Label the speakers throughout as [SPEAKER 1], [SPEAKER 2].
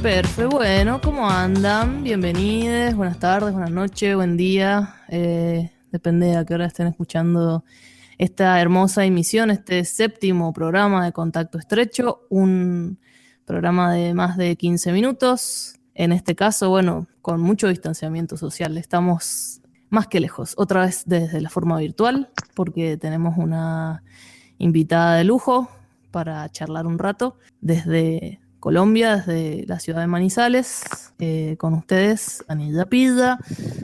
[SPEAKER 1] Perfecto, bueno, ¿cómo andan? Bienvenidos, buenas tardes, buenas noches, buen día. Depende de a qué hora estén escuchando esta hermosa emisión, este séptimo programa de Contacto Estrecho, un programa de más de 15 minutos. En este caso, bueno, con mucho distanciamiento social. Estamos más que lejos, otra vez desde la forma virtual, porque tenemos una invitada de lujo para charlar un rato desde Colombia, desde la ciudad de Manizales, con ustedes, Anilla Pida,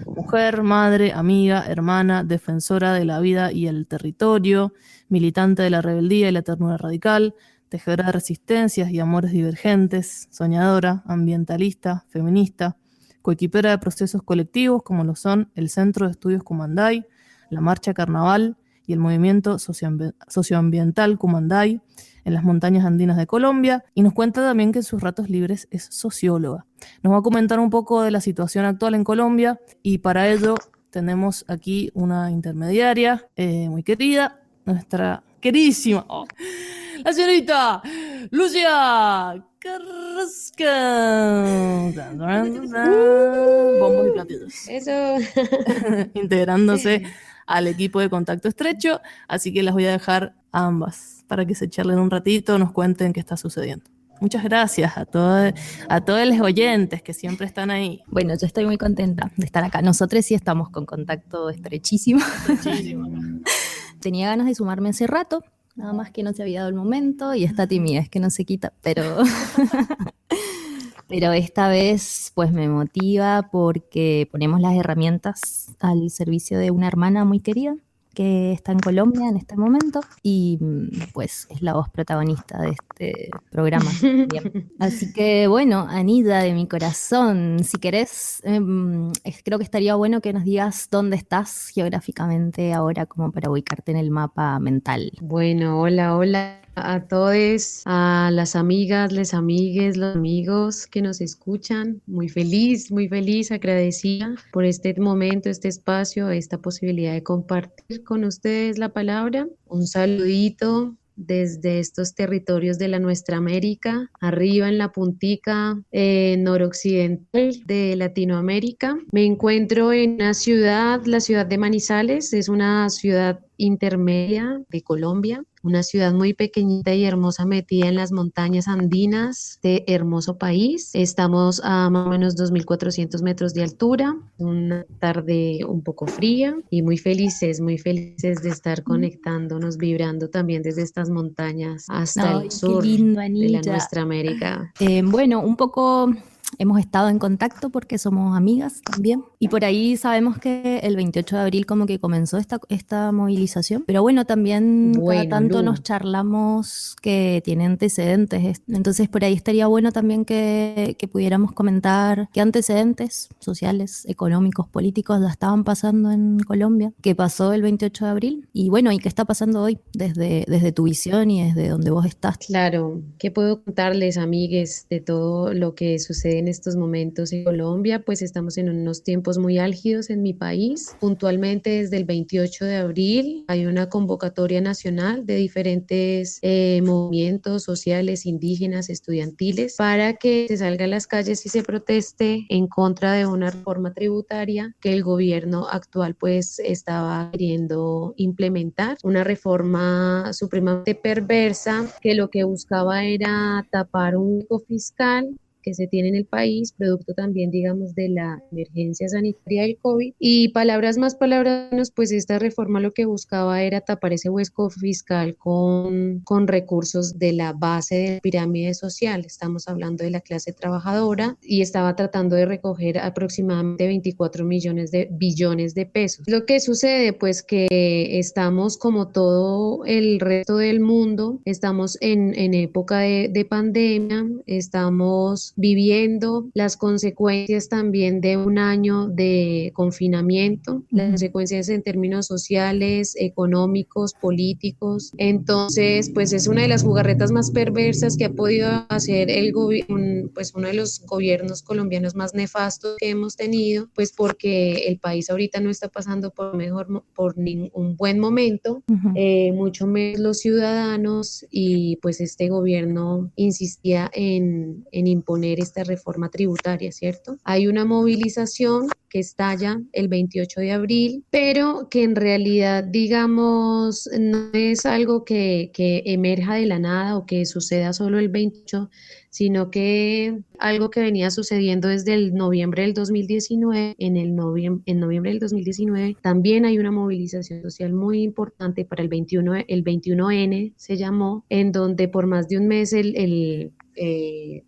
[SPEAKER 1] mujer, madre, amiga, hermana, defensora de la vida y el territorio, militante de la rebeldía y la ternura radical, tejedora de resistencias y amores divergentes, soñadora, ambientalista, feminista, coequipera de procesos colectivos como lo son el Centro de Estudios Cumanday, la Marcha Carnaval y el movimiento socioambiental Cumanday en las montañas andinas de Colombia, y nos cuenta también que en sus ratos libres es socióloga. Nos va a comentar un poco de la situación actual en Colombia, y para ello tenemos aquí una intermediaria muy querida, nuestra queridísima, la señorita Lucia Carrasca. Bombos y platillos.
[SPEAKER 2] Eso.
[SPEAKER 1] Integrándose al equipo de Contacto Estrecho, así que las voy a dejar a ambas para que se charlen un ratito, nos cuenten qué está sucediendo. Muchas gracias a todos los oyentes que siempre están ahí.
[SPEAKER 2] Bueno, yo estoy muy contenta de estar acá. Nosotros sí estamos con contacto estrechísimo.
[SPEAKER 1] Muchísimo.
[SPEAKER 2] Tenía ganas de sumarme hace rato, nada más que no se había dado el momento y esta timidez que no se quita, pero esta vez pues me motiva porque ponemos las herramientas al servicio de una hermana muy querida que está en Colombia en este momento y pues es la voz protagonista de este programa también. Así que bueno, Anida de mi corazón, si querés, creo que estaría bueno que nos digas dónde estás geográficamente ahora como para ubicarte en el mapa mental.
[SPEAKER 3] Bueno, hola a todos, a las amigas, les amigues, los amigos que nos escuchan. Muy feliz, agradecida por este momento, este espacio, esta posibilidad de compartir con ustedes la palabra. Un saludito desde estos territorios de la Nuestra América, arriba en la puntica noroccidental de Latinoamérica. Me encuentro en una ciudad, la ciudad de Manizales, es una ciudad intermedia de Colombia, una ciudad muy pequeñita y hermosa metida en las montañas andinas de hermoso país. Estamos a más o menos 2.400 metros de altura, una tarde un poco fría y muy felices de estar conectándonos, vibrando también desde estas montañas hasta
[SPEAKER 2] Ay,
[SPEAKER 3] el
[SPEAKER 2] qué
[SPEAKER 3] sur
[SPEAKER 2] lindo,
[SPEAKER 3] de la
[SPEAKER 2] Anilla.
[SPEAKER 3] Nuestra América.
[SPEAKER 2] Bueno, un poco hemos estado en contacto porque somos amigas también. Y por ahí sabemos que el 28 de abril como que comenzó esta movilización. Pero bueno, también cada
[SPEAKER 3] Bueno,
[SPEAKER 2] tanto
[SPEAKER 3] Lu,
[SPEAKER 2] nos charlamos que tiene antecedentes. Entonces por ahí estaría bueno también que pudiéramos comentar qué antecedentes sociales, económicos, políticos la estaban pasando en Colombia, qué pasó el 28 de abril y bueno, y qué está pasando hoy desde tu visión y desde donde vos estás.
[SPEAKER 3] claro, ¿qué puedo contarles, amigues, de todo lo que sucede en estos momentos en Colombia? Pues estamos en unos tiempos muy álgidos en mi país. Puntualmente desde el 28 de abril hay una convocatoria nacional de diferentes movimientos sociales, indígenas, estudiantiles, para que se salga a las calles y se proteste en contra de una reforma tributaria que el gobierno actual pues estaba queriendo implementar, una reforma supremamente perversa que lo que buscaba era tapar un hueco fiscal que se tiene en el país, producto también, digamos, de la emergencia sanitaria del COVID. Y palabras más, palabras menos, pues esta reforma lo que buscaba era tapar ese hueco fiscal con recursos de la base de la pirámide social. Estamos hablando de la clase trabajadora y estaba tratando de recoger aproximadamente 24 billones de pesos. Lo que sucede, pues que estamos como todo el resto del mundo, estamos en época de pandemia, estamos viviendo las consecuencias también de un año de confinamiento, las consecuencias en términos sociales, económicos, políticos. Entonces, pues es una de las jugarretas más perversas que ha podido hacer pues uno de los gobiernos colombianos más nefastos que hemos tenido, pues porque el país ahorita no está pasando por un buen momento, mucho menos los ciudadanos, y pues este gobierno insistía en imponer proponer esta reforma tributaria, ¿cierto? Hay una movilización que estalla el 28 de abril, pero que en realidad, digamos, no es algo que emerja de la nada o que suceda solo el 28, sino que algo que venía sucediendo desde el noviembre del 2019, en noviembre del 2019 también hay una movilización social muy importante para el 21N se llamó, en donde por más de un mes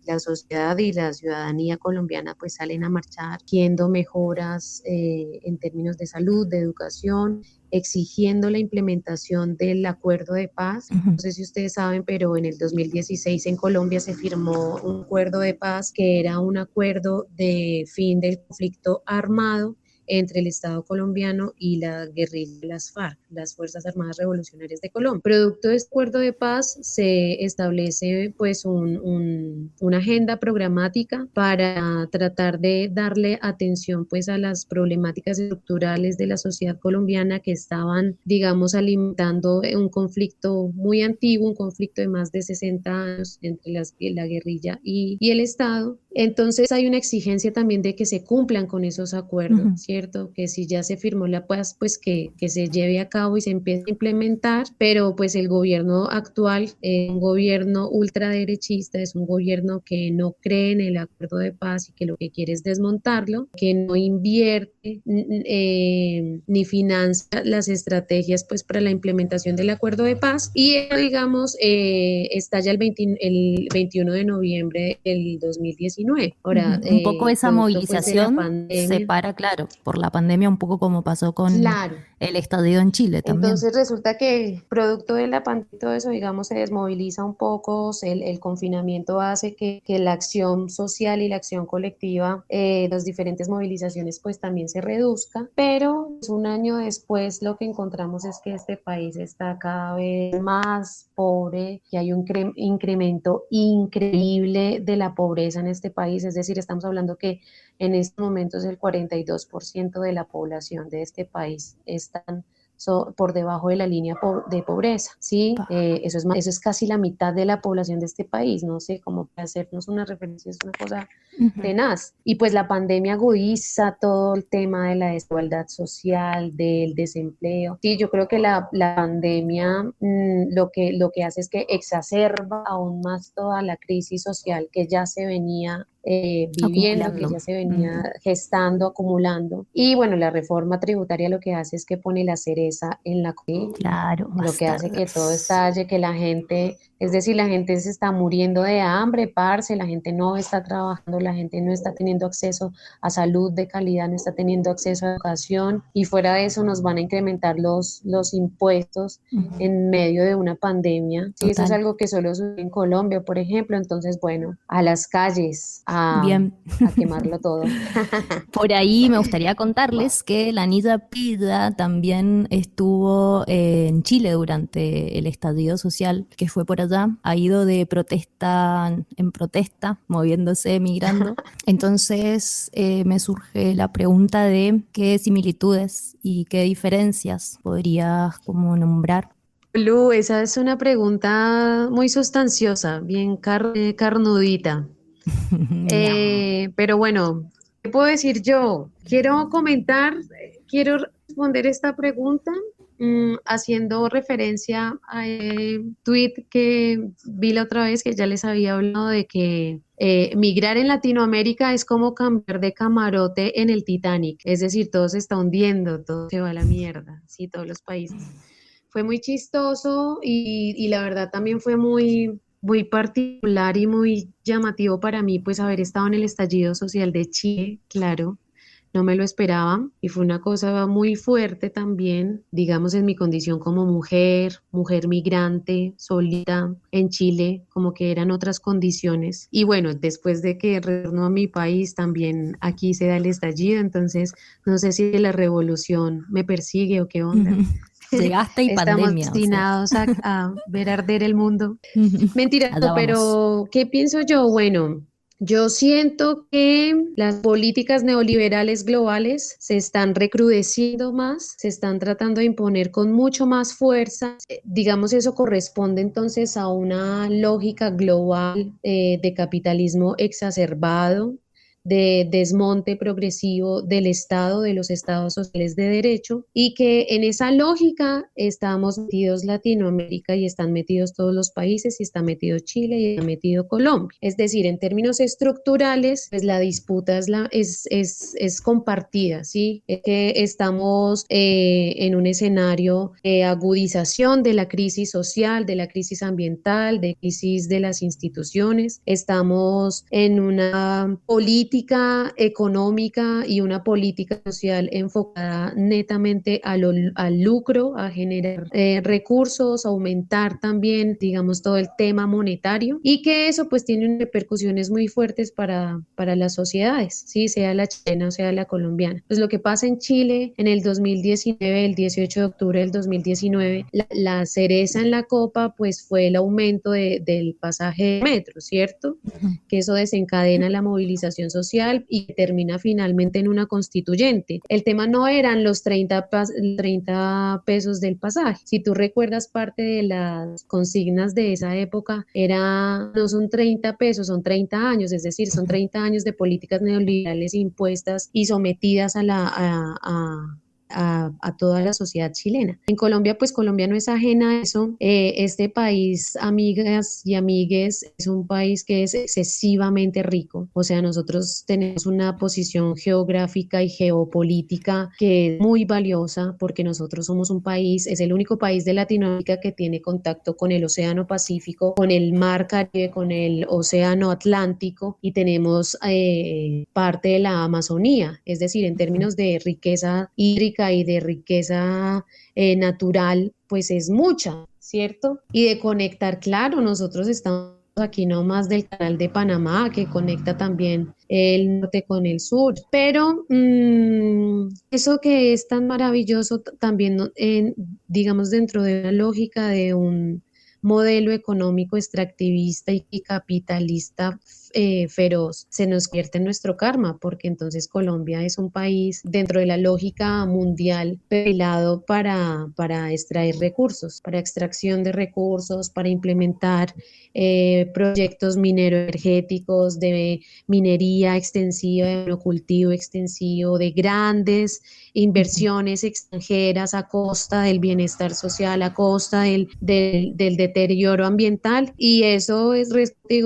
[SPEAKER 3] la sociedad y la ciudadanía colombiana pues salen a marchar pidiendo mejoras en términos de salud, de educación, exigiendo la implementación del acuerdo de paz. No sé si ustedes saben, pero en el 2016 en Colombia se firmó un acuerdo de paz que era un acuerdo de fin del conflicto armado entre el Estado colombiano y la guerrilla de las FARC, las Fuerzas Armadas Revolucionarias de Colombia. Producto de este acuerdo de paz se establece pues una agenda programática para tratar de darle atención pues a las problemáticas estructurales de la sociedad colombiana que estaban, digamos, alimentando un conflicto muy antiguo, un conflicto de más de 60 años entre la guerrilla y el Estado. Entonces hay una exigencia también de que se cumplan con esos acuerdos, ¿cierto? Que si ya se firmó la paz, pues que se lleve a cabo y se empiece a implementar, pero pues el gobierno actual, un gobierno ultraderechista, es un gobierno que no cree en el acuerdo de paz y que lo que quiere es desmontarlo, que no invierte ni financia las estrategias pues para la implementación del acuerdo de paz y digamos estalla el 21 de noviembre del 2019. Ahora,
[SPEAKER 2] Un poco esa movilización
[SPEAKER 3] pues,
[SPEAKER 2] se para, claro, por la pandemia, un poco como pasó con
[SPEAKER 3] claro.
[SPEAKER 2] el estallido en Chile también.
[SPEAKER 3] Entonces resulta que producto de la pandemia y todo eso, digamos, se desmoviliza un poco, el confinamiento hace que la acción social y la acción colectiva, las diferentes movilizaciones, pues también se reduzca, pero pues, un año después lo que encontramos es que este país está cada vez más pobre, que hay un incremento increíble de la pobreza en este país, es decir, estamos hablando que en estos momentos el 42% de la población de este país están por debajo de la línea de pobreza, ¿sí? Eso es casi la mitad de la población de este país, no sé, como para hacernos una referencia, es una cosa tenaz. Y pues la pandemia agudiza todo el tema de la desigualdad social, del desempleo. Sí, yo creo que la pandemia lo que hace es que exacerba aún más toda la crisis social que ya se venía viviendo, que ya se venía gestando, acumulando. Y bueno, la reforma tributaria lo que hace es que pone la cereza en la comida.
[SPEAKER 2] Claro,
[SPEAKER 3] lo que hace que todo estalle, que la gente, es decir, la gente se está muriendo de hambre, parce, la gente no está trabajando, la gente no está teniendo acceso a salud de calidad, no está teniendo acceso a educación y fuera de eso nos van a incrementar los impuestos en medio de una pandemia. Sí, eso es algo que solo sucede en Colombia, por ejemplo. Entonces, bueno, a las calles,
[SPEAKER 2] Bien.
[SPEAKER 3] a quemarlo todo.
[SPEAKER 2] Por ahí me gustaría contarles que la Anita Pida también estuvo en Chile durante el estallido social que fue por allá, ha ido de protesta en protesta, moviéndose, migrando. Entonces me surge la pregunta de qué similitudes y qué diferencias podrías como nombrar.
[SPEAKER 3] Lu, esa es una pregunta muy sustanciosa, bien carnudita. Pero bueno, ¿qué puedo decir yo? Quiero responder esta pregunta haciendo referencia al tweet que vi la otra vez que ya les había hablado de que migrar en Latinoamérica es como cambiar de camarote en el Titanic, es decir, todo se está hundiendo, todo se va a la mierda, sí, todos los países. Fue muy chistoso y la verdad también fue muy particular y muy llamativo para mí, pues haber estado en el estallido social de Chile, claro, no me lo esperaba y fue una cosa muy fuerte también, digamos, en mi condición como mujer migrante, solita en Chile, como que eran otras condiciones. Y bueno, después de que retorno a mi país, también aquí se da el estallido, entonces no sé si la revolución me persigue o qué onda.
[SPEAKER 2] Llegaste y
[SPEAKER 3] Estamos
[SPEAKER 2] pandemia.
[SPEAKER 3] destinados a ver arder el mundo. Mentira,
[SPEAKER 2] Allá vamos.
[SPEAKER 3] pero ¿qué pienso yo? Bueno, Yo siento que las políticas neoliberales globales se están recrudeciendo más, se están tratando de imponer con mucho más fuerza. Digamos, eso corresponde entonces a una lógica global de capitalismo exacerbado, de desmonte progresivo del Estado, de los estados sociales de derecho, y que en esa lógica estamos metidos Latinoamérica y están metidos todos los países y está metido Chile y está metido Colombia. Es decir, en términos estructurales, pues la disputa es compartida, ¿sí? Es que estamos en un escenario de agudización de la crisis social, de la crisis ambiental, de crisis de las instituciones. Estamos en una política económica y una política social enfocada netamente al lucro, a generar recursos, aumentar también, digamos, todo el tema monetario, y que eso pues tiene repercusiones muy fuertes para las sociedades, ¿sí? Sea la chilena o sea la colombiana. Pues lo que pasa en Chile en el 2019, el 18 de octubre del 2019, la cereza en la copa pues fue el aumento del pasaje de metro, ¿cierto? Que eso desencadena la movilización social y termina finalmente en una constituyente. El tema no eran los 30 pesos del pasaje. Si tú recuerdas, parte de las consignas de esa época no son 30 pesos, son 30 años, es decir, son 30 años de políticas neoliberales impuestas y sometidas a toda la sociedad chilena. En Colombia, pues Colombia no es ajena a eso. Este país, amigas y amigues, es un país que es excesivamente rico. O sea, nosotros tenemos una posición geográfica y geopolítica que es muy valiosa porque nosotros somos un país, es el único país de Latinoamérica que tiene contacto con el Océano Pacífico, con el Mar Caribe, con el Océano Atlántico, y tenemos parte de la Amazonía, es decir, en términos de riqueza hídrica y de riqueza natural, pues es mucha, ¿cierto? Y de conectar, claro, nosotros estamos aquí nomás del canal de Panamá, que conecta también el norte con el sur, pero eso que es tan maravilloso también, digamos, dentro de la lógica de un modelo económico extractivista y capitalista feroz, se nos convierte en nuestro karma, porque entonces Colombia es un país dentro de la lógica mundial perfilado para extraer recursos, para extracción de recursos, para implementar proyectos minero-energéticos, de minería extensiva, de monocultivo extensivo, de grandes inversiones extranjeras a costa del bienestar social, a costa del deterioro ambiental, y eso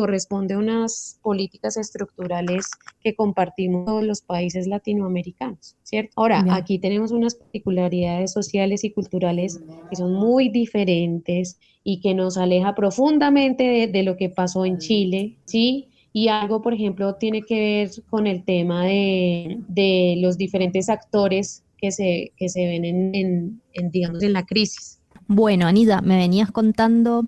[SPEAKER 3] responde a unas políticas estructurales que compartimos todos los países latinoamericanos, ¿cierto? Ahora,
[SPEAKER 2] Bien.
[SPEAKER 3] aquí tenemos unas particularidades sociales y culturales que son muy diferentes y que nos aleja profundamente de lo que pasó en Chile, ¿sí? Y algo, por ejemplo, tiene que ver con el tema de los diferentes actores que se ven digamos, en la crisis.
[SPEAKER 2] Bueno, Anita, me venías contando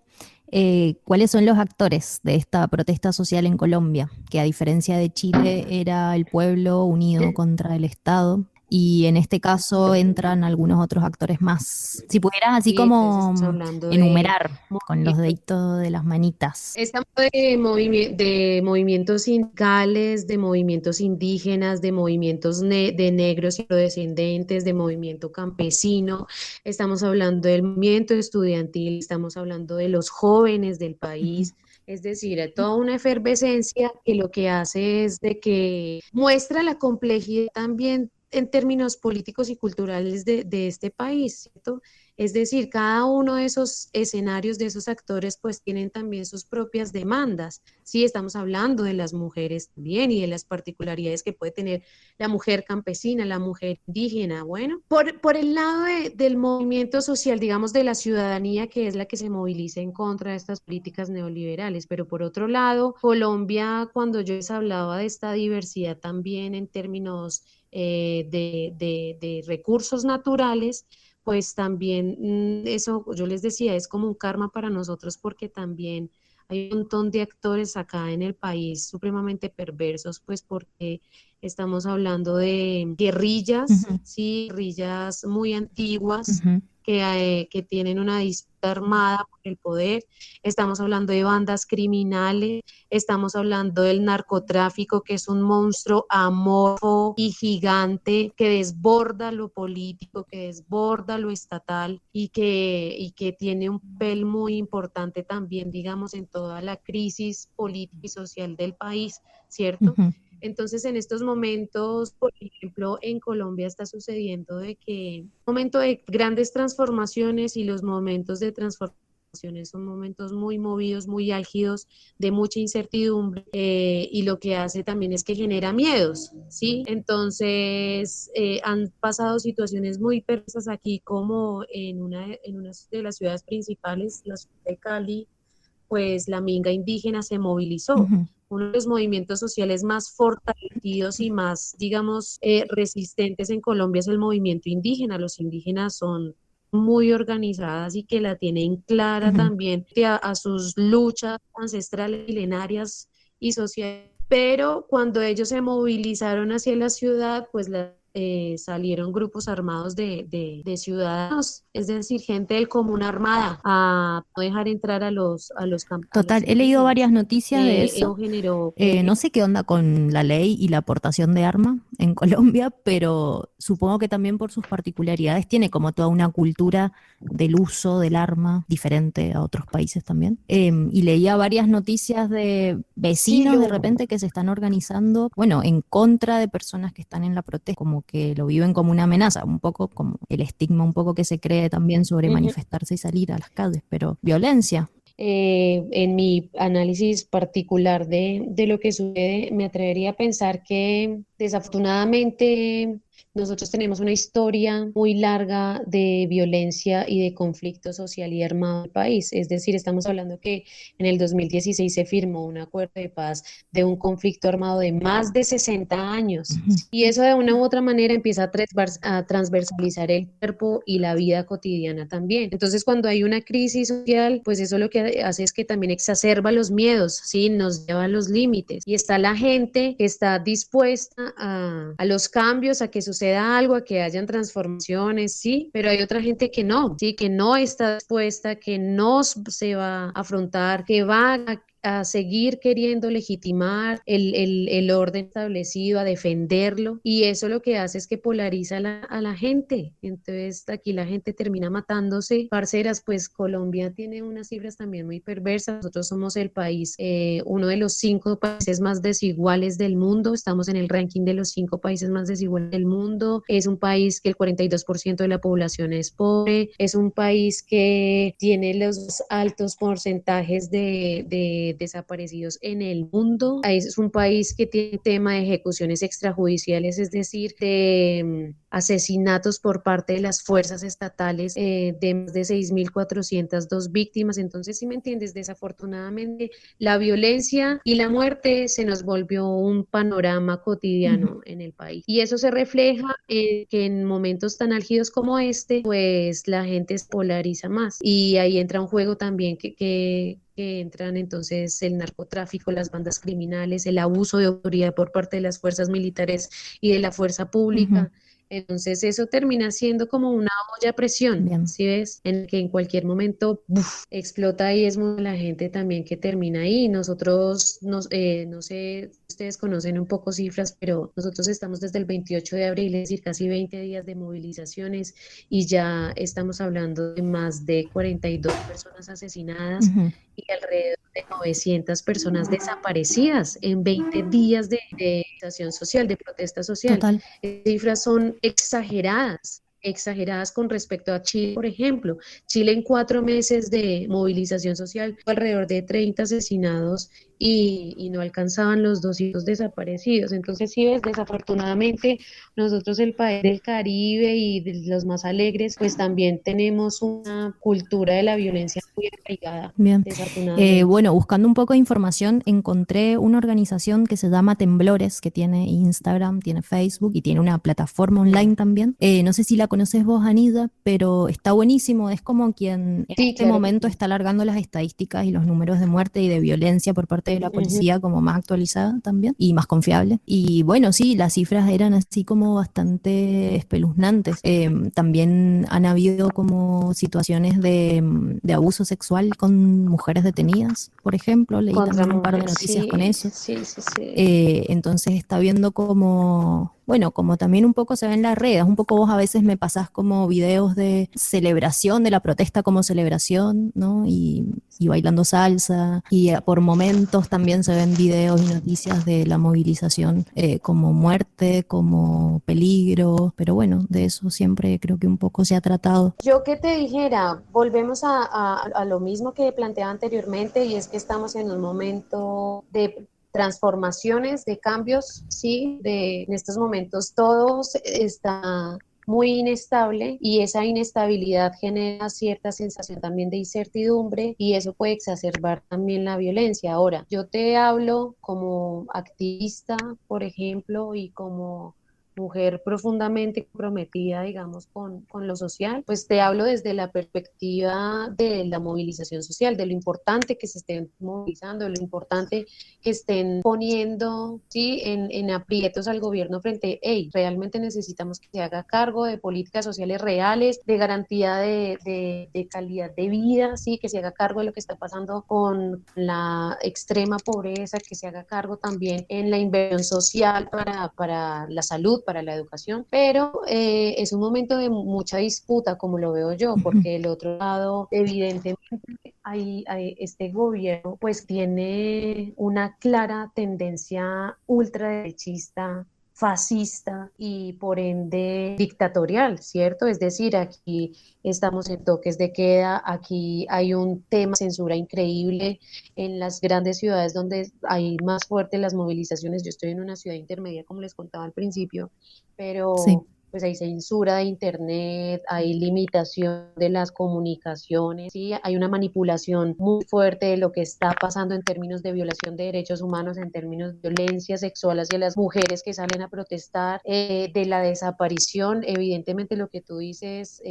[SPEAKER 2] cuáles son los actores de esta protesta social en Colombia, que a diferencia de Chile era el pueblo unido contra el Estado. Y en este caso entran algunos otros actores más. Si pudieras así
[SPEAKER 3] Y entonces
[SPEAKER 2] como
[SPEAKER 3] estamos hablando de
[SPEAKER 2] enumerar con los deditos de las manitas.
[SPEAKER 3] estamos de movimientos sindicales, de movimientos indígenas, de movimientos de negros y afrodescendientes, de movimiento campesino, estamos hablando del movimiento estudiantil, estamos hablando de los jóvenes del
[SPEAKER 2] Ujú.
[SPEAKER 3] país. Es decir, hay toda una efervescencia que lo que hace es de que muestra la complejidad también en términos políticos y culturales de este país, ¿cierto? Es decir, cada uno de esos escenarios, de esos actores, pues tienen también sus propias demandas. Sí, estamos hablando de las mujeres también y de las particularidades que puede tener la mujer campesina, la mujer indígena. Bueno, por el lado del movimiento social, digamos, de la ciudadanía, que es la que se moviliza en contra de estas políticas neoliberales, pero por otro lado, Colombia, cuando yo les hablaba de esta diversidad también en términos de recursos naturales, pues también eso, yo les decía, es como un karma para nosotros porque también hay un montón de actores acá en el país supremamente perversos, pues porque estamos hablando de guerrillas,
[SPEAKER 2] Ujú,
[SPEAKER 3] sí, guerrillas muy antiguas
[SPEAKER 2] ujú.
[SPEAKER 3] que tienen una disputa armada por el poder, estamos hablando de bandas criminales, estamos hablando del narcotráfico, que es un monstruo amorfo y gigante que desborda lo político, que desborda lo estatal y que tiene un papel muy importante también, digamos, en toda la crisis política y social del país, ¿cierto?
[SPEAKER 2] Ujú.
[SPEAKER 3] Entonces, en estos momentos, por ejemplo, en Colombia está sucediendo de que un momento de grandes transformaciones, y los momentos de transformaciones son momentos muy movidos, muy álgidos, de mucha incertidumbre, y lo que hace también es que genera miedos, ¿sí? Entonces, han pasado situaciones muy perversas aquí, como en una de las ciudades principales, la ciudad de Cali, pues la minga indígena se movilizó.
[SPEAKER 2] Ujú.
[SPEAKER 3] Uno de los movimientos sociales más fortalecidos y más, digamos, resistentes en Colombia es el movimiento indígena. Los indígenas son muy organizadas y que la tienen clara
[SPEAKER 2] Ujú.
[SPEAKER 3] también a sus luchas ancestrales, milenarias y sociales. Pero cuando ellos se movilizaron hacia la ciudad, pues salieron grupos armados de ciudadanos, es decir, gente del común armada, a no dejar entrar a
[SPEAKER 2] Total,
[SPEAKER 3] los
[SPEAKER 2] he leído
[SPEAKER 3] indígenas.
[SPEAKER 2] varias noticias de
[SPEAKER 3] Eso
[SPEAKER 2] eso.
[SPEAKER 3] generó
[SPEAKER 2] No sé qué onda con la ley y la aportación de arma en Colombia, pero supongo que también por sus particularidades tiene como toda una cultura del uso del arma diferente a otros países también. Y leía varias noticias de
[SPEAKER 3] sí,
[SPEAKER 2] vecinos de repente que se están organizando, bueno, en contra de personas que están en la protesta, como que lo viven como una amenaza, un poco como el estigma un poco que se cree también sobre
[SPEAKER 3] ujú.
[SPEAKER 2] manifestarse y salir a las calles, pero violencia.
[SPEAKER 3] En mi análisis particular de lo que sucede, me atrevería a pensar que desafortunadamente nosotros tenemos una historia muy larga de violencia y de conflicto social y armado en el país. Es decir, estamos hablando que en el 2016 se firmó un acuerdo de paz de un conflicto armado de más de 60 años.
[SPEAKER 2] Ujú.
[SPEAKER 3] Y eso de una u otra manera empieza a transversalizar el cuerpo y la vida cotidiana también. Entonces, cuando hay una crisis social, pues eso lo que hace es que también exacerba los miedos, ¿sí? Nos lleva a los límites. Y está la gente que está dispuesta a los cambios, a que suceda algo, a que hayan transformaciones, ¿sí? Pero hay otra gente que no, ¿sí? Que no está dispuesta, que no se va a afrontar, que va a seguir queriendo legitimar el orden establecido, a defenderlo, y eso lo que hace es que polariza a la gente. Entonces aquí la gente termina matándose. Parceras, pues Colombia tiene unas cifras también muy perversas. Nosotros somos el país, uno de los 5 países más desiguales del mundo. Estamos en el ranking de los 5 países más desiguales del mundo. Es un país que el 42% de la población es pobre. Es un país que tiene los altos porcentajes de desaparecidos en el mundo. Es un país que tiene tema de ejecuciones extrajudiciales, es decir, de asesinatos por parte de las fuerzas estatales, de más de 6.402 víctimas. Entonces, si me entiendes, desafortunadamente la violencia y la muerte se nos volvió un panorama cotidiano en el país. Y eso se refleja en que en momentos tan álgidos como este, pues la gente se polariza más. Y ahí entra un juego también que entran entonces el narcotráfico, las bandas criminales, el abuso de autoridad por parte de las fuerzas militares y de la fuerza
[SPEAKER 2] Ujú.
[SPEAKER 3] pública. Entonces eso termina siendo como una olla a presión,
[SPEAKER 2] Bien.
[SPEAKER 3] ¿sí ves? En que en cualquier momento ¡buf! Explota, y es muy la gente también que termina ahí. Nosotros, no sé, ustedes conocen un poco cifras, pero nosotros estamos desde el 28 de abril, es decir, casi 20 días de movilizaciones, y ya estamos hablando de más de 42 personas asesinadas
[SPEAKER 2] Ujú.
[SPEAKER 3] y alrededor de 900 personas desaparecidas en 20 días de movilización social, de protesta social.
[SPEAKER 2] Total.
[SPEAKER 3] Las cifras son exageradas con respecto a Chile, por ejemplo. Chile en 4 meses de movilización social, alrededor de 30 asesinados y no alcanzaban los 200 desaparecidos. Entonces, sí ves, desafortunadamente, nosotros el país del Caribe y de los más alegres, pues también tenemos una cultura de la violencia muy arraigada,
[SPEAKER 2] Bien.
[SPEAKER 3] desafortunadamente.
[SPEAKER 2] Bueno, buscando un poco de información, encontré una organización que se llama Temblores, que tiene Instagram, tiene Facebook y tiene una plataforma online también. No sé si la conoces vos, Anida, pero está buenísimo. Es como quien en
[SPEAKER 3] Sí,
[SPEAKER 2] este
[SPEAKER 3] claro que
[SPEAKER 2] momento
[SPEAKER 3] sí.
[SPEAKER 2] está alargando las estadísticas y los números de muerte y de violencia por parte parte de la policía como más actualizada también y más confiable. Y bueno, sí, las cifras eran así como bastante espeluznantes. También han habido como situaciones de abuso sexual con mujeres detenidas, por ejemplo. Leí
[SPEAKER 3] Contra
[SPEAKER 2] también un par de
[SPEAKER 3] mujeres,
[SPEAKER 2] noticias con
[SPEAKER 3] sí,
[SPEAKER 2] eso.
[SPEAKER 3] sí, sí, sí.
[SPEAKER 2] Entonces está viendo como, bueno, como también un poco se ve en las redes, un poco vos a veces me pasás como videos de celebración, de la protesta como celebración, ¿no? Y bailando salsa, y por momentos también se ven videos y noticias de la movilización como muerte, como peligro, pero bueno, de eso siempre creo que un poco se ha tratado.
[SPEAKER 3] Yo que te dijera, volvemos a lo mismo que planteaba anteriormente, y es que estamos en un momento de transformaciones, de cambios, sí, en estos momentos todo está muy inestable, y esa inestabilidad genera cierta sensación también de incertidumbre, y eso puede exacerbar también la violencia. Ahora, yo te hablo como activista, por ejemplo, y como mujer profundamente comprometida, digamos, con lo social, pues te hablo desde la perspectiva de la movilización social, de lo importante que se estén movilizando, de lo importante que estén poniendo, ¿sí?, en aprietos al gobierno frente, hey, realmente necesitamos que se haga cargo de políticas sociales reales, de garantía de calidad de vida, ¿sí?, que se haga cargo de lo que está pasando con la extrema pobreza, que se haga cargo también en la inversión social para la salud, para la educación, pero es un momento de mucha disputa, como lo veo yo, porque el otro lado, evidentemente, este gobierno pues tiene una clara tendencia ultraderechista, fascista y por ende dictatorial, ¿cierto? Es decir, aquí estamos en toques de queda, aquí hay un tema de censura increíble en las grandes ciudades donde hay más fuertes las movilizaciones. Yo estoy en una ciudad intermedia, como les contaba al principio,
[SPEAKER 2] Sí.
[SPEAKER 3] pero pues hay censura de internet, hay limitación de las comunicaciones, ¿sí? Hay una manipulación muy fuerte de lo que está pasando en términos de violación de derechos humanos, en términos de violencia sexual hacia las mujeres que salen a protestar, de la desaparición. Evidentemente lo que tú dices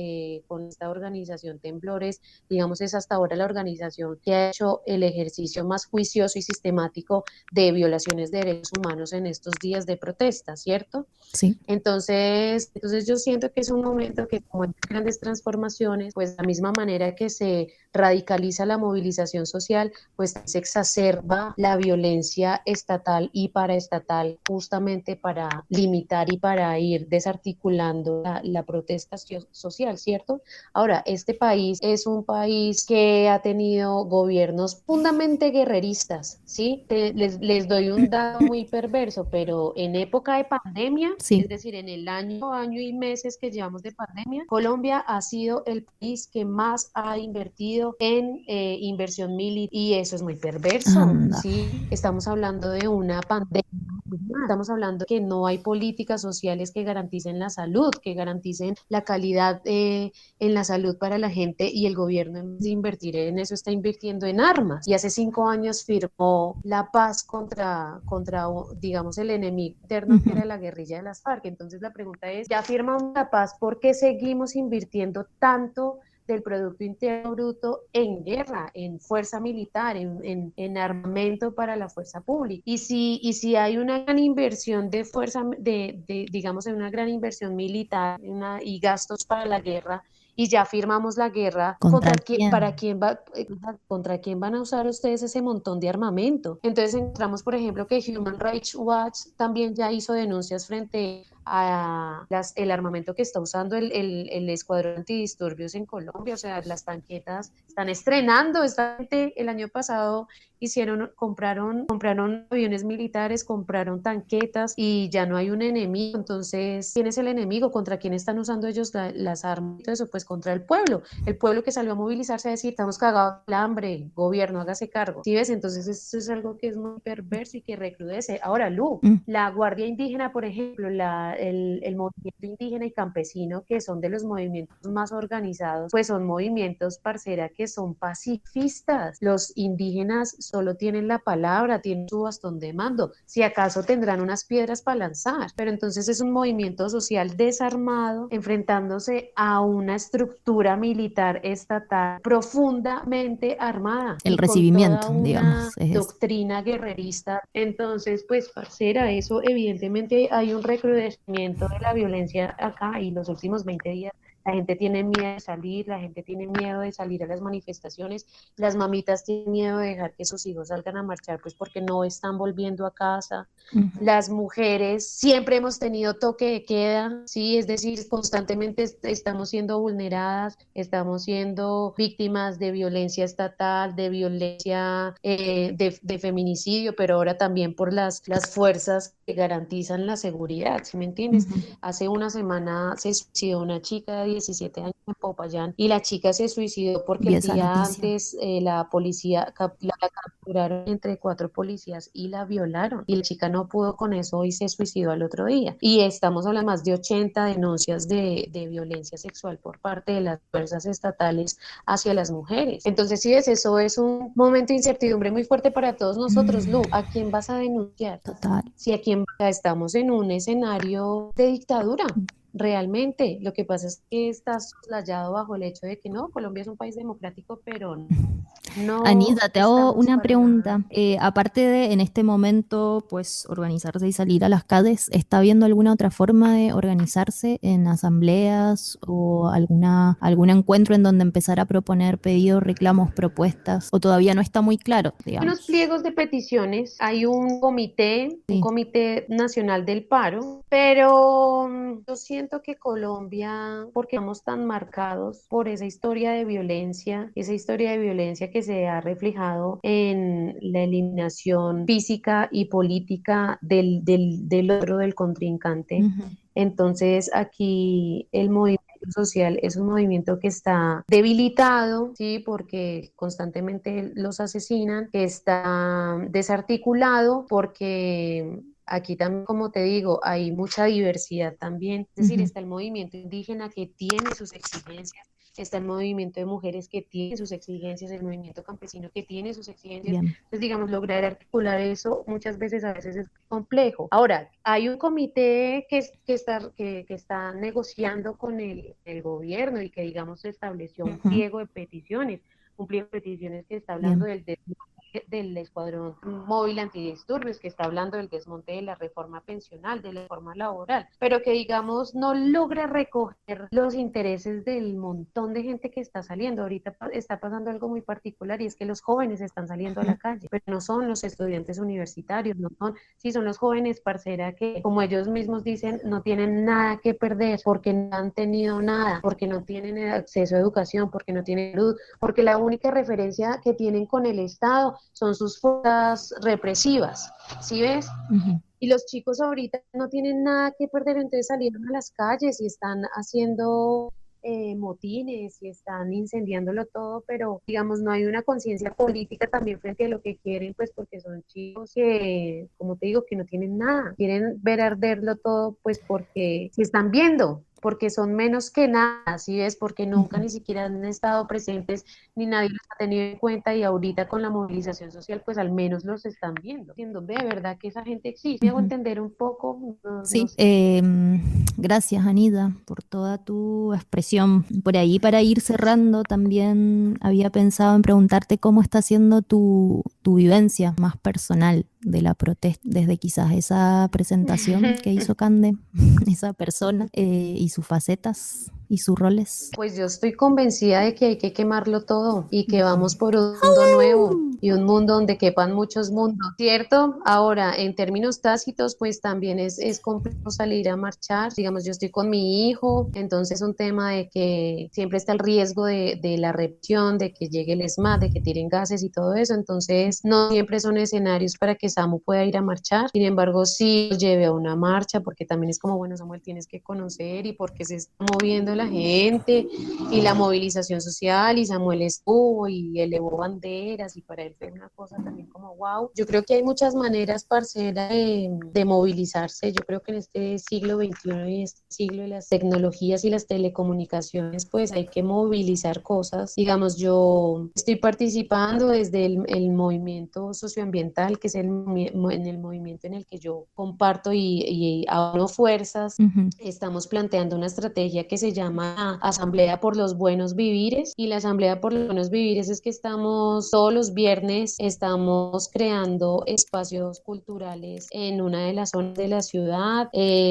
[SPEAKER 3] con esta organización Temblores, digamos, es hasta ahora la organización que ha hecho el ejercicio más juicioso y sistemático de violaciones de derechos humanos en estos días de protesta, ¿cierto?
[SPEAKER 2] Sí.
[SPEAKER 3] Entonces yo siento que es un momento que, como en grandes transformaciones, pues de la misma manera que se radicaliza la movilización social, pues se exacerba la violencia estatal y paraestatal, justamente para limitar y para ir desarticulando la protesta social, ¿cierto? Ahora, este país es un país que ha tenido gobiernos profundamente guerreristas, ¿sí? Les doy un dato muy perverso, pero en época de pandemia,
[SPEAKER 2] Sí.
[SPEAKER 3] es decir, en el año y meses que llevamos de pandemia, Colombia ha sido el país que más ha invertido en inversión militar, y eso es muy perverso,
[SPEAKER 2] Anda.
[SPEAKER 3] ¿sí? Estamos hablando de una pandemia. Estamos hablando que no hay políticas sociales que garanticen la salud, que garanticen la calidad en la salud para la gente, y el gobierno, en vez de invertir en eso, está invirtiendo en armas. Y hace 5 años firmó la paz contra, digamos, el enemigo interno, que era la guerrilla de las FARC. Entonces la pregunta es, ya firmamos la paz, ¿por qué seguimos invirtiendo tanto del Producto Interno Bruto en guerra, en fuerza militar, en armamento para la fuerza pública? Y si hay una gran inversión de fuerza, digamos, en una gran inversión militar y gastos para la guerra, y ya firmamos la guerra,
[SPEAKER 2] ¿Contra quién?
[SPEAKER 3] ¿contra quién van a usar ustedes ese montón de armamento? Entonces encontramos, por ejemplo, que Human Rights Watch también ya hizo denuncias frente a el armamento que está usando el escuadrón antidisturbios en Colombia. O sea, las tanquetas están estrenando. El año pasado compraron aviones militares, compraron tanquetas, y ya no hay un enemigo. Entonces, ¿quién es el enemigo? ¿Contra quién están usando ellos las armas y todo eso? Pues contra el pueblo que salió a movilizarse a decir, estamos cagados de hambre, gobierno, hágase cargo. ¿Sí ves? Entonces, eso es algo que es muy perverso y que recrudece. Ahora, Lu,
[SPEAKER 2] Mm.
[SPEAKER 3] la Guardia Indígena, por ejemplo, el movimiento indígena y campesino, que son de los movimientos más organizados, pues son movimientos, parcera, que son pacifistas. Los indígenas solo tienen la palabra, tienen su bastón de mando, si acaso tendrán unas piedras para lanzar, pero entonces es un movimiento social desarmado, enfrentándose a una estructura militar estatal profundamente armada
[SPEAKER 2] El
[SPEAKER 3] y con toda
[SPEAKER 2] recibimiento,
[SPEAKER 3] una
[SPEAKER 2] digamos, es eso.
[SPEAKER 3] doctrina guerrerista. Entonces, pues, parcera, eso evidentemente hay un recrudecimiento de la violencia acá, y los últimos 20 días la gente tiene miedo de salir, la gente tiene miedo de salir a las manifestaciones, las mamitas tienen miedo de dejar que sus hijos salgan a marchar, pues porque no están volviendo a casa.
[SPEAKER 2] Ujú.
[SPEAKER 3] Las mujeres siempre hemos tenido toque de queda, sí, es decir, constantemente estamos siendo vulneradas, estamos siendo víctimas de violencia estatal, de violencia, de feminicidio, pero ahora también por las fuerzas que garantizan la seguridad, ¿sí me entiendes?
[SPEAKER 2] Ujú.
[SPEAKER 3] Hace una semana se suicidó una chica de 17 años en Popayán, y la chica se suicidó porque
[SPEAKER 2] Vi
[SPEAKER 3] el
[SPEAKER 2] esa
[SPEAKER 3] día
[SPEAKER 2] noticia.
[SPEAKER 3] antes la policía la capturaron entre 4 policías y la violaron, y la chica no pudo con eso y se suicidó al otro día. Y estamos hablando de más de 80 denuncias de violencia sexual por parte de las fuerzas estatales hacia las mujeres. Entonces, sí, eso es un momento de incertidumbre muy fuerte para todos nosotros. Lu,
[SPEAKER 2] Mm,
[SPEAKER 3] ¿a quién vas a denunciar?
[SPEAKER 2] total.
[SPEAKER 3] Si aquí estamos en un escenario de dictadura, realmente. Lo que pasa es que está soslayado bajo el hecho de que no, Colombia es un país democrático, pero no
[SPEAKER 2] Anita, te hago
[SPEAKER 3] estamos
[SPEAKER 2] una
[SPEAKER 3] para nada.
[SPEAKER 2] pregunta. Aparte de en este momento, pues organizarse y salir a las calles, ¿está habiendo alguna otra forma de organizarse en asambleas o algún encuentro en donde empezar a proponer pedidos, reclamos, propuestas? ¿O todavía no está muy claro,
[SPEAKER 3] Hay unos
[SPEAKER 2] digamos?
[SPEAKER 3] pliegos de peticiones, hay un
[SPEAKER 2] Sí.
[SPEAKER 3] comité nacional del paro, pero yo siento que Colombia, porque estamos tan marcados por esa historia de violencia que se ha reflejado en la eliminación física y política del otro, del contrincante.
[SPEAKER 2] Ujú.
[SPEAKER 3] Entonces, aquí el movimiento social es un movimiento que está debilitado, ¿sí? Porque constantemente los asesinan, que está desarticulado, porque aquí también, como te digo, hay mucha diversidad también. Es decir,
[SPEAKER 2] Ujú.
[SPEAKER 3] está el movimiento indígena, que tiene sus exigencias, está el movimiento de mujeres, que tiene sus exigencias, el movimiento campesino, que tiene sus exigencias.
[SPEAKER 2] Bien.
[SPEAKER 3] Entonces, digamos, lograr articular eso muchas veces, a veces es complejo. Ahora, hay un comité que está negociando con el gobierno, y que, digamos, estableció
[SPEAKER 2] Ujú.
[SPEAKER 3] un pliego de peticiones que está hablando
[SPEAKER 2] Bien.
[SPEAKER 3] del escuadrón móvil antidisturbios, que está hablando del desmonte de la reforma pensional, de la reforma laboral, pero que, digamos, no logra recoger los intereses del montón de gente que está saliendo. Ahorita está pasando algo muy particular, y es que los jóvenes están saliendo a
[SPEAKER 2] Ujú.
[SPEAKER 3] la calle, pero no son los estudiantes universitarios, no son, sí, son los jóvenes, parcera, que, como ellos mismos dicen, no tienen nada que perder, porque no han tenido nada, porque no tienen acceso a educación, porque no tienen salud, porque la única referencia que tienen con el Estado son sus fuerzas represivas, ¿sí ves?
[SPEAKER 2] Ujú.
[SPEAKER 3] Y los chicos ahorita no tienen nada que perder, entonces salieron a las calles y están haciendo motines y están incendiándolo todo, pero, digamos, no hay una conciencia política también frente a lo que quieren, pues porque son chicos que, como te digo, que no tienen nada, quieren ver arderlo todo, pues porque se están viendo, porque son menos que nada, ¿sí ves? Porque nunca
[SPEAKER 2] Ujú.
[SPEAKER 3] ni siquiera han estado presentes, ni nadie los ha tenido en cuenta, y ahorita con la movilización social, pues al menos los están viendo. Siendo de verdad que esa gente existe. ¿Me hago
[SPEAKER 2] Ujú.
[SPEAKER 3] entender un poco? No, no
[SPEAKER 2] Sí,
[SPEAKER 3] sé.
[SPEAKER 2] gracias Anida por toda tu expresión. Por ahí para ir cerrando también había pensado en preguntarte cómo está siendo tu vivencia más personal de la protesta, desde quizás esa presentación que hizo Cande, esa persona, y sus facetas y sus roles.
[SPEAKER 3] Pues yo estoy convencida de que hay que quemarlo todo, y que
[SPEAKER 2] Ujú.
[SPEAKER 3] vamos por un mundo nuevo, y un mundo donde quepan muchos mundos, ¿cierto? Ahora, en términos tácitos, pues también es complejo salir a marchar. Digamos, yo estoy con mi hijo, entonces un tema de que siempre está el riesgo de la represión, de que llegue el ESMAD, de que tiren gases y todo eso. Entonces, no siempre son escenarios para que Samu pueda ir a marchar. Sin embargo, sí nos lleve a una marcha, porque también es como, bueno, Samuel, tienes que conocer, y porque se está moviendo la gente y la movilización social, y Samuel estuvo y elevó banderas, y para él fue una cosa también como wow. Yo creo que hay muchas maneras, parcera, de movilizarse. Yo creo que en este siglo XXI y este siglo de las tecnologías y las telecomunicaciones, pues hay que movilizar cosas. Digamos, yo estoy participando desde el movimiento socioambiental, que es en el movimiento en el que yo comparto y auno fuerzas.
[SPEAKER 2] Ujú.
[SPEAKER 3] Estamos planteando una estrategia que se llama Asamblea por los Buenos Vivires, y la Asamblea por los Buenos Vivires es que estamos todos los viernes, estamos creando espacios culturales en una de las zonas de la ciudad,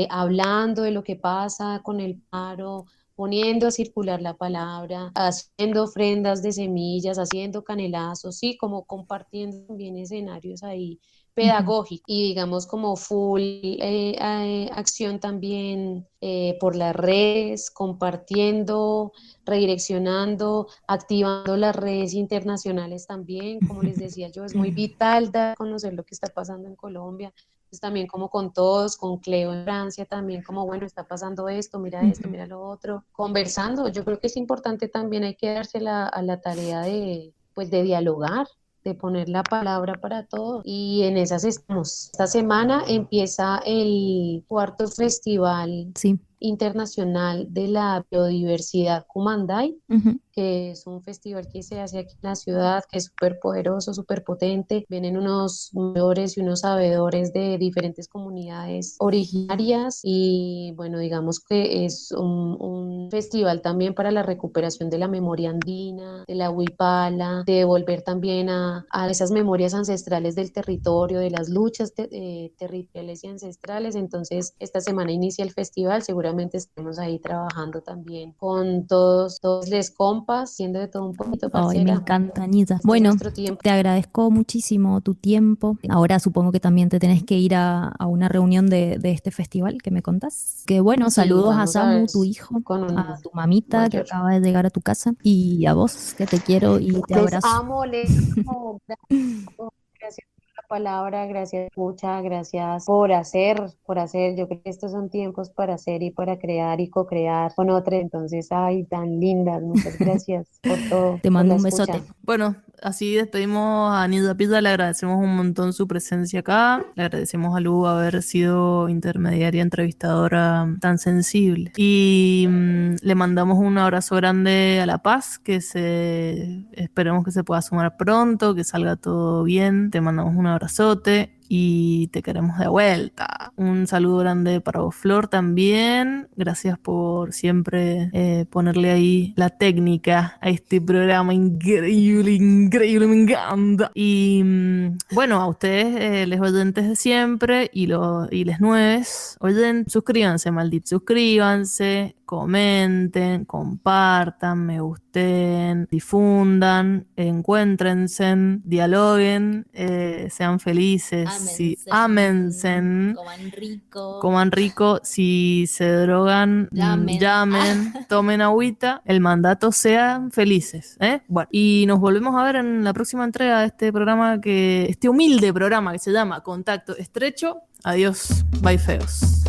[SPEAKER 3] hablando de lo que pasa con el paro, poniendo a circular la palabra, haciendo ofrendas de semillas, haciendo canelazos, sí, como compartiendo también escenarios ahí
[SPEAKER 2] Ujú.
[SPEAKER 3] pedagógico, y digamos como full acción también por las redes, compartiendo, redireccionando, activando las redes internacionales también. Como les decía yo, es muy vital dar a conocer lo que está pasando en Colombia. Pues también como con todos, con Cleo en Francia también, como bueno, está pasando esto,
[SPEAKER 2] Ujú.
[SPEAKER 3] mira lo otro, conversando. Yo creo que es importante también, hay que darse a la tarea de, pues, de dialogar, de poner la palabra para todo, y en esas estamos. Esta semana empieza el cuarto Festival
[SPEAKER 2] Sí.
[SPEAKER 3] Internacional de la Biodiversidad Cumanday,
[SPEAKER 2] Ujú.
[SPEAKER 3] que es un festival que se hace aquí en la ciudad, que es súper poderoso, súper potente. Vienen unos mayores y unos sabedores de diferentes comunidades originarias, y bueno, digamos que es un festival también para la recuperación de la memoria andina, de la huipala, de volver también a esas memorias ancestrales del territorio, de las luchas territoriales y ancestrales. Entonces, esta semana inicia el festival, seguramente estemos ahí trabajando también con todos les compas, siendo de todo un poquito,
[SPEAKER 2] Ay, me
[SPEAKER 3] parcera.
[SPEAKER 2] encanta, Anita.
[SPEAKER 3] Este es
[SPEAKER 2] Bueno,
[SPEAKER 3] nuestro tiempo.
[SPEAKER 2] te agradezco muchísimo tu tiempo. Ahora supongo que también te tenés que ir a una reunión de este festival que me contás. Que bueno,
[SPEAKER 3] Sí,
[SPEAKER 2] saludos a
[SPEAKER 3] vamos a ver
[SPEAKER 2] Samu, tu hijo,
[SPEAKER 3] con un
[SPEAKER 2] a tu mamita que
[SPEAKER 3] mayor.
[SPEAKER 2] acaba de llegar a tu casa y a vos que te quiero y te
[SPEAKER 3] Les
[SPEAKER 2] abrazo.
[SPEAKER 3] amo, les amo. Gracias por la palabra, gracias, escucha, gracias por hacer, por hacer. Yo creo que estos son tiempos para hacer y para crear y co-crear con otros. Entonces, ay, tan lindas. Muchas gracias por todo,
[SPEAKER 2] Te
[SPEAKER 3] por
[SPEAKER 2] mando
[SPEAKER 3] la
[SPEAKER 2] un
[SPEAKER 3] escucha.
[SPEAKER 2] besote.
[SPEAKER 1] Bueno, así despedimos a Nida Pizza, le agradecemos un montón su presencia acá, le agradecemos a Lu haber sido intermediaria, entrevistadora tan sensible. Y le mandamos un abrazo grande a La Paz, esperemos que se pueda sumar pronto, que salga todo bien, te mandamos un abrazote. Y te queremos de vuelta. Un saludo grande para vos, Flor, también. Gracias por siempre ponerle ahí la técnica a este programa increíble, increíble, me encanta. Y bueno, a ustedes, les oyentes de siempre y les nueves, oyen, suscríbanse, maldito, suscríbanse, comenten, compartan, me gusten, difundan, encuéntrense, dialoguen, sean felices, sí, ámense, coman rico, si se drogan, llamen, tomen agüita, el mandato sean felices, ¿eh? Bueno, y nos volvemos a ver en la próxima entrega de este humilde programa que se llama Contacto Estrecho. Adiós, bye feos.